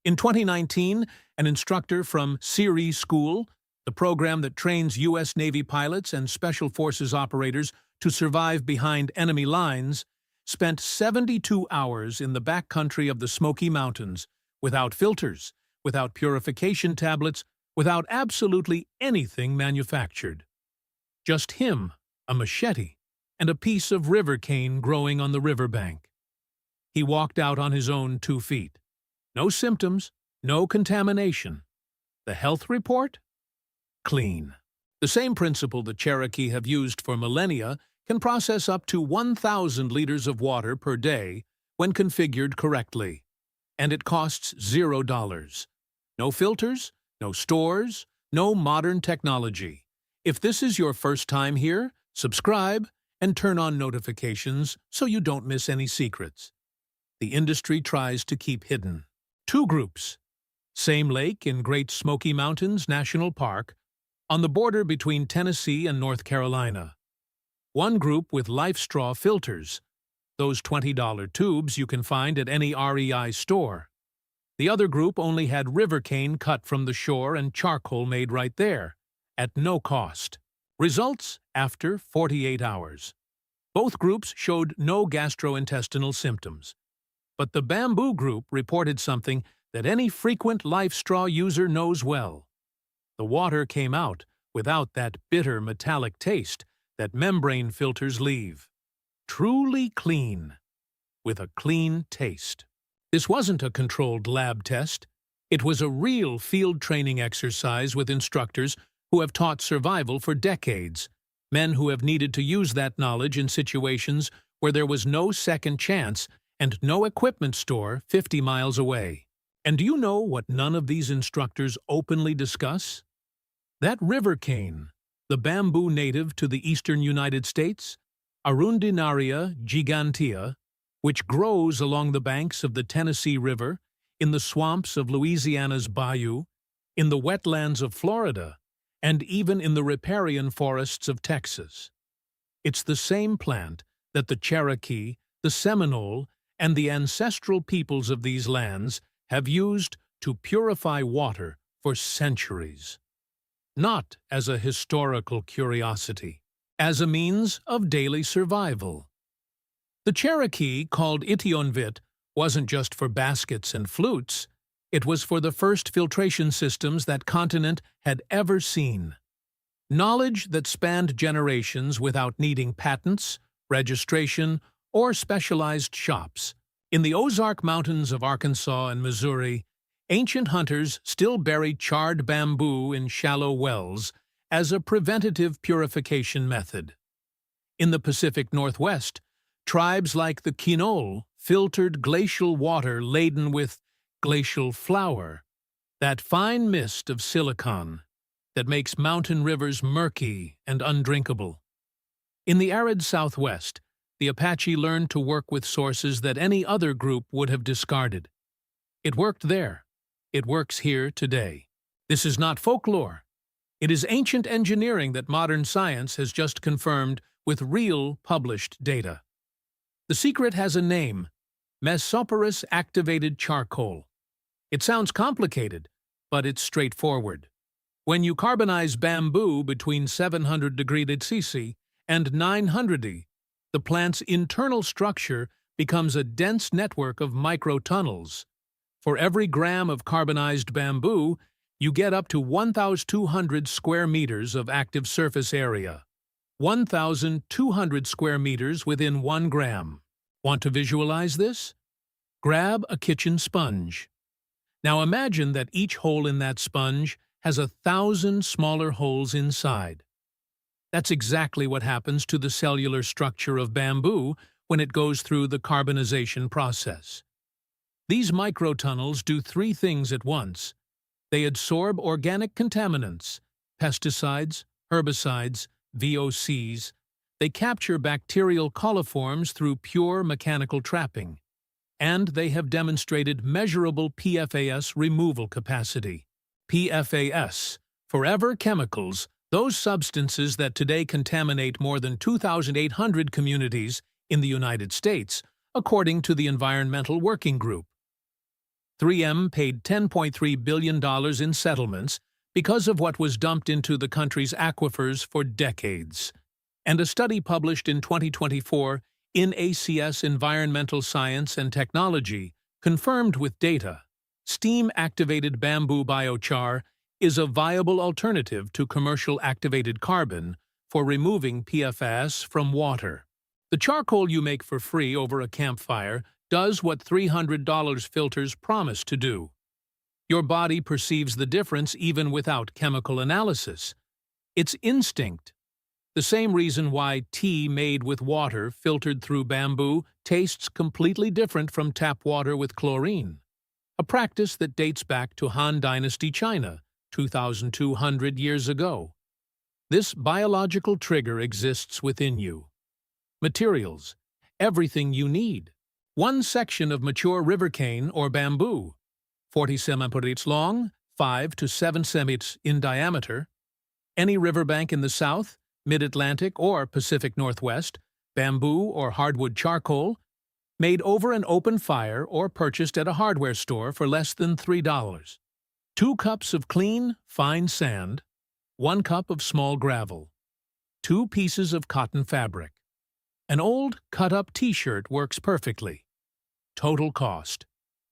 In 2019, an instructor from Siri School, the program that trains U.S. Navy pilots and Special Forces operators to survive behind enemy lines, spent 72 hours in the backcountry of the Smoky Mountains, without filters, without purification tablets, without absolutely anything manufactured. Just him, a machete, and a piece of river cane growing on the riverbank. He walked out on his own 2 feet. No symptoms, no contamination. The health report? Clean. The same principle the Cherokee have used for millennia can process up to 1,000 liters of water per day when configured correctly. And it costs $0. No filters, no stores, no modern technology. If this is your first time here, subscribe and turn on notifications so you don't miss any secrets. The industry tries to keep hidden. 2 groups. Same lake in Great Smoky Mountains National Park, on the border between Tennessee and North Carolina. One group with life straw filters, those $20 tubes you can find at any REI store. The other group only had river cane cut from the shore and charcoal made right there, at no cost. Results after 48 hours. Both groups showed no gastrointestinal symptoms. But the bamboo group reported something that any frequent life straw user knows well. The water came out without that bitter metallic taste that membrane filters leave. Truly clean, with a clean taste. This wasn't a controlled lab test. It was a real field training exercise with instructors who have taught survival for decades, men who have needed to use that knowledge in situations where there was no second chance and no equipment store 50 miles away. And do you know what none of these instructors openly discuss? That river cane, the bamboo native to the eastern United States, Arundinaria gigantea, which grows along the banks of the Tennessee River, in the swamps of Louisiana's bayou, in the wetlands of Florida, and even in the riparian forests of Texas. It's the same plant that the Cherokee, the Seminole, and the ancestral peoples of these lands have used to purify water for centuries. Not as a historical curiosity, as a means of daily survival. The Cherokee, called Itionvit, wasn't just for baskets and flutes. It was for the first filtration systems that continent had ever seen. Knowledge that spanned generations without needing patents, registration, or specialized shops. In the Ozark Mountains of Arkansas and Missouri, ancient hunters still buried charred bamboo in shallow wells as a preventative purification method. In the Pacific Northwest, tribes like the Quinault filtered glacial water laden with glacial flour, that fine mist of silicon that makes mountain rivers murky and undrinkable. In the arid Southwest, the Apache learned to work with sources that any other group would have discarded. It worked there. It works here today. This is not folklore. It is ancient engineering that modern science has just confirmed with real published data. The secret has a name: Mesoporous activated charcoal. It sounds complicated, but it's straightforward. When you carbonize bamboo between 700 degrees Celsius and 900 degrees, the plant's internal structure becomes a dense network of microtunnels. For every gram of carbonized bamboo, you get up to 1,200 square meters of active surface area. 1,200 square meters within 1 gram. Want to visualize this? Grab a kitchen sponge. Now imagine that each hole in that sponge has 1,000 smaller holes inside. That's exactly what happens to the cellular structure of bamboo when it goes through the carbonization process. These microtunnels do 3 things at once. They absorb organic contaminants, pesticides, herbicides, VOCs. They capture bacterial coliforms through pure mechanical trapping. And they have demonstrated measurable PFAS removal capacity. PFAS, forever chemicals, those substances that today contaminate more than 2,800 communities in the United States, according to the Environmental Working Group. 3M paid $10.3 billion in settlements because of what was dumped into the country's aquifers for decades. And a study published in 2024 in ACS Environmental Science and Technology confirmed with data steam-activated bamboo biochar is a viable alternative to commercial activated carbon for removing PFAS from water. The charcoal you make for free over a campfire does what $300 filters promise to do. Your body perceives the difference even without chemical analysis. It's instinct. The same reason why tea made with water filtered through bamboo tastes completely different from tap water with chlorine, a practice that dates back to Han Dynasty China, 2,200 years ago. This biological trigger exists within you. Materials: everything you need. One section of mature river cane or bamboo, 40 centimeters long, 5 to 7 centimeters in diameter. Any riverbank in the South, Mid-Atlantic, or Pacific Northwest, bamboo or hardwood charcoal, made over an open fire or purchased at a hardware store for less than $3. 2 cups of clean, fine sand, 1 cup of small gravel, 2 pieces of cotton fabric. An old, cut-up t-shirt works perfectly. Total cost: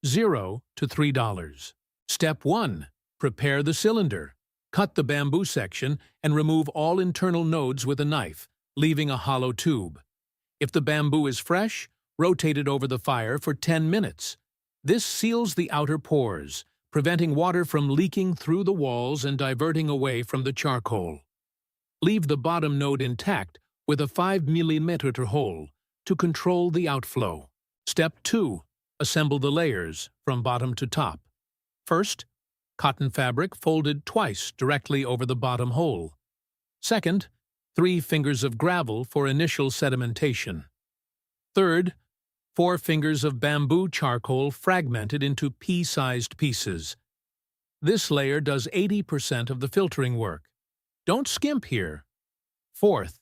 $0 to $3. Step 1. Prepare the cylinder. Cut the bamboo section and remove all internal nodes with a knife, leaving a hollow tube. If the bamboo is fresh, rotate it over the fire for 10 minutes. This seals the outer pores, preventing water from leaking through the walls and diverting away from the charcoal. Leave the bottom node intact with a 5 mm hole to control the outflow. Step 2. Assemble the layers from bottom to top. First, cotton fabric folded twice directly over the bottom hole. Second, 3 fingers of gravel for initial sedimentation. Third, 4 fingers of bamboo charcoal fragmented into pea-sized pieces. This layer does 80% of the filtering work. Don't skimp here. Fourth,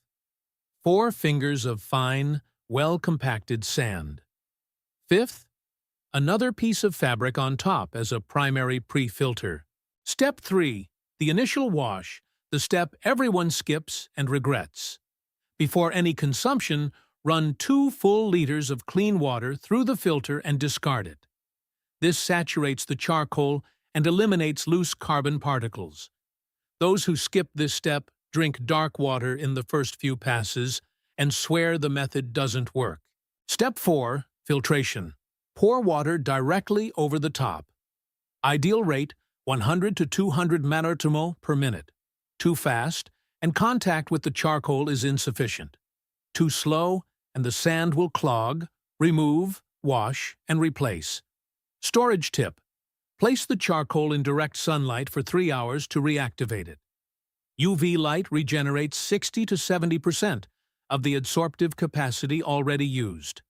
4 fingers of fine, well-compacted sand. Fifth, another piece of fabric on top as a primary pre-filter. Step 3. The initial wash, the step everyone skips and regrets. Before any consumption, run 2 full liters of clean water through the filter and discard it. This saturates the charcoal and eliminates loose carbon particles. Those who skip this step drink dark water in the first few passes and swear the method doesn't work. Step 4. Filtration. Pour water directly over the top. Ideal rate 100 to 200 ml per minute. Too fast, and contact with the charcoal is insufficient. Too slow, and the sand will clog, remove, wash, and replace. Storage tip: place the charcoal in direct sunlight for 3 hours to reactivate it. UV light regenerates 60 to 70% of the adsorptive capacity already used.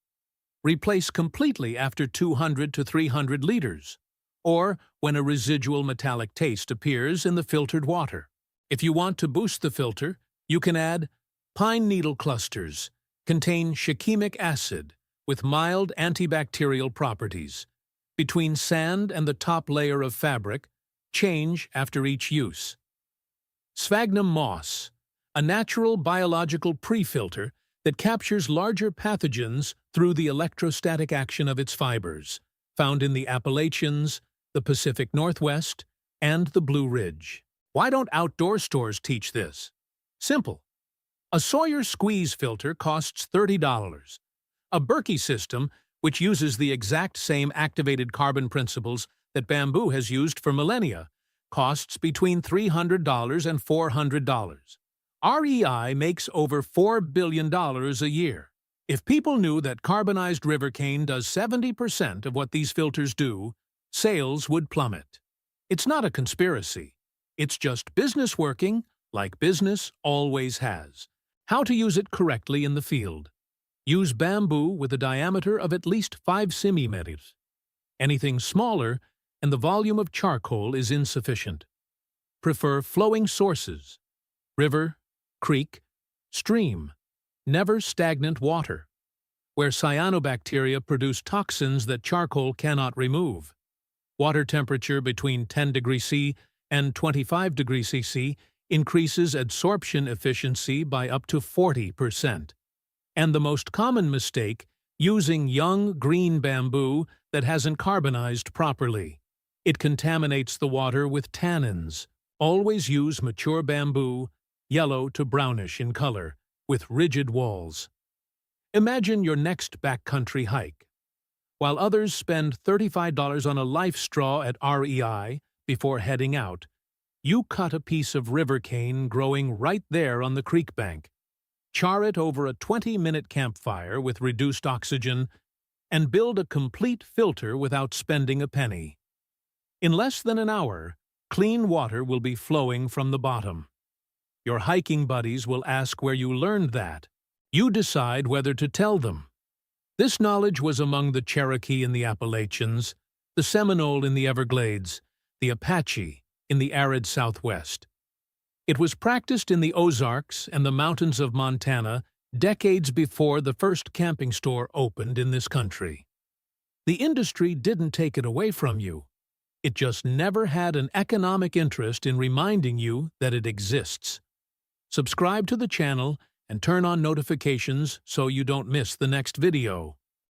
Replace completely after 200 to 300 liters, or when a residual metallic taste appears in the filtered water. If you want to boost the filter, you can add pine needle clusters, contain shikimic acid with mild antibacterial properties. Between sand and the top layer of fabric, change after each use. Sphagnum moss, a natural biological pre-filter that captures larger pathogens through the electrostatic action of its fibers, found in the Appalachians, the Pacific Northwest, and the Blue Ridge. Why don't outdoor stores teach this? Simple. A Sawyer squeeze filter costs $30. A Berkey system, which uses the exact same activated carbon principles that bamboo has used for millennia, costs between $300 and $400. REI makes over $4 billion a year. If people knew that carbonized river cane does 70% of what these filters do, sales would plummet. It's not a conspiracy. It's just business working like business always has. How to use it correctly in the field. Use bamboo with a diameter of at least 5 centimeters. Anything smaller, and the volume of charcoal is insufficient. Prefer flowing sources: river, creek, stream, never stagnant water, where cyanobacteria produce toxins that charcoal cannot remove. Water temperature between 10 degrees C and 25 degrees CC increases adsorption efficiency by up to 40%. And the most common mistake, using young green bamboo that hasn't carbonized properly. It contaminates the water with tannins. Always use mature bamboo, yellow to brownish in color, with rigid walls. Imagine your next backcountry hike. While others spend $35 on a life straw at REI before heading out, you cut a piece of river cane growing right there on the creek bank. Char it over a 20-minute campfire with reduced oxygen, and build a complete filter without spending a penny. In less than an hour, clean water will be flowing from the bottom. Your hiking buddies will ask where you learned that. You decide whether to tell them. This knowledge was among the Cherokee in the Appalachians, the Seminole in the Everglades, the Apache in the arid Southwest. It was practiced in the Ozarks and the mountains of Montana decades before the first camping store opened in this country. The industry didn't take it away from you. It just never had an economic interest in reminding you that it exists. Subscribe to the channel and turn on notifications so you don't miss the next video.